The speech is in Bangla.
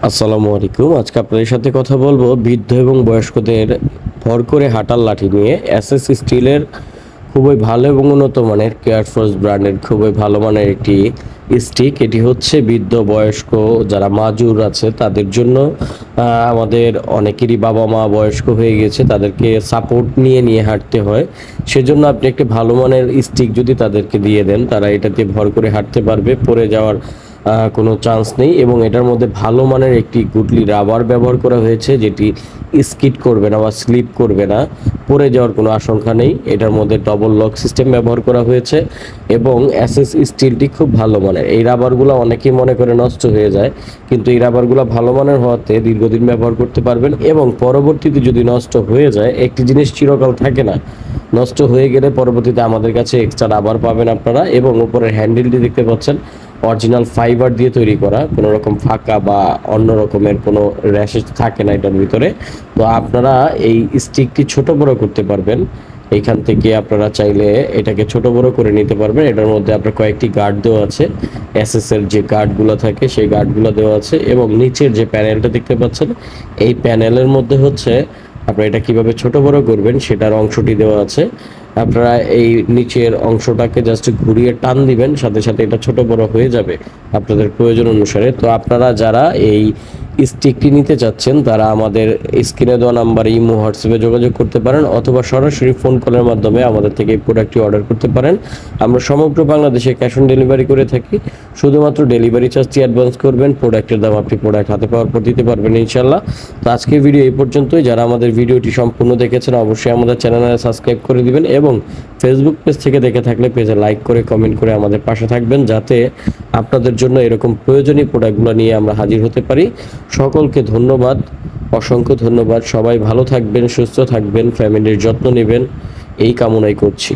আসসালামু আলাইকুম। আজকে আপনাদের সাথে কথা বলবো বৃদ্ধ এবং বয়স্কদের ভর করে হাঁটার লাঠি নিয়ে। এসএস স্টিলের খুবই ভালো এবং উন্নত মানের কেয়ারফোর্স ব্র্যান্ডের খুবই ভালো মানের একটি স্টিক। এটি হচ্ছে বৃদ্ধ বয়স্ক যারা মাজুর আছে তাদের জন্য। আমাদের অনেকেরই বাবা মা বয়স্ক হয়ে গেছে, তাদেরকে সাপোর্ট নিয়ে নিয়ে হাঁটতে হয়। সেজন্য আপনি একটি ভালো মানের স্টিক যদি তাদেরকে দিয়ে দেন, তারা এটাতে ভর করে হাঁটতে পারবে, পড়ে যাওয়ার কোনো চান্স নেই। এবং এটার মধ্যে ভালো মানের একটি গুটলি রাবার ব্যবহার করা হয়েছে, যেটি স্কিড করবে না বা স্লিপ করবে না, পড়ে যাওয়ার কোনো আশঙ্কা নেই। এটার মধ্যে ডবল লক সিস্টেম ব্যবহার করা হয়েছে এবং এসএস স্টিলটি খুব ভালো মানের। এই রাবারগুলো অনেকেই মনে করে নষ্ট হয়ে যায়, কিন্তু এই রাবারগুলো ভালো মানের হওয়াতে দীর্ঘদিন ব্যবহার করতে পারবেন। এবং পরবর্তীতে যদি নষ্ট হয়ে যায়, একটি জিনিস চিরকাল থাকে না, নষ্ট হয়ে গেলে পরবর্তীতে আমাদের কাছে এক্সট্রা রাবার পাবেন আপনারা। এবং উপরের হ্যান্ডেলটি দেখতে পাচ্ছেন অরিজিনাল ফাইবার দিয়ে তৈরি করা, কোনো রকম ফাঁকা বা অন্য রকমের কোনো র্যাশেজ থাকে না এটার ভিতরে। তো আপনারা এই স্টিকটি ছোট বড় করতে পারবেন। এইখান থেকে আপনারা চাইলে এটাকে ছোট বড় করে নিতে পারবেন। এটার মধ্যে আপনার কয়েকটি গার্ড দেওয়া আছে, এসএস এর যে গার্ডগুলো থাকে সেই গার্ডগুলো দেওয়া আছে। এবং নিচের যে প্যানেলটা দেখতে পাচ্ছেন, এই প্যানেলের মধ্যে হচ্ছে আপনারা এটা কিভাবে ছোট বড় করবেন সেটার অংশটি দেওয়া আছে। আপনারা এই নিচের অংশটাকে জাস্ট ঘুরিয়ে টান দিবেন, সাথে সাথে এটা ছোট বড় হয়ে যাবে আপনাদের প্রয়োজন অনুসারে। তো আপনারা যারা এই স্টিকটি নিতে চাচ্ছেন, তারা আমাদের স্ক্রিনে দেওয়া নাম্বারে ইমো হোয়াটসঅ্যাপে যোগাযোগ করতে পারেন, অথবা সরাসরি ফোন কলের মাধ্যমে আমাদের থেকে এই প্রোডাক্টটি অর্ডার করতে পারেন। আমরা সমগ্র বাংলাদেশে ক্যাশ অন ডেলিভারি করে থাকি। শুধুমাত্র ডেলিভারি চার্জটি অ্যাডভান্স করবেন, প্রোডাক্টের দাম আপনি প্রোডাক্ট হাতে পাওয়ার পর দিতে পারবেন ইনশাল্লাহ। তো আজকের ভিডিও এই পর্যন্তই। যারা আমাদের ভিডিওটি সম্পূর্ণ দেখেছেন, অবশ্যই আমাদের চ্যানেলে সাবস্ক্রাইব করে দিবেন এবং ফেসবুক পেজ থেকে দেখে থাকলে পেজে লাইক করে কমেন্ট করে আমাদের পাশে থাকবেন, যাতে আপনাদের জন্য এরকম প্রয়োজনীয় প্রোডাক্টগুলো নিয়ে আমরা হাজির হতে পারি। সকলকে ধন্যবাদ, অসংখ্য ধন্যবাদ। সবাই ভালো থাকবেন, সুস্থ থাকবেন, ফ্যামিলির যত্ন নেবেন, এই কামনাই করছি।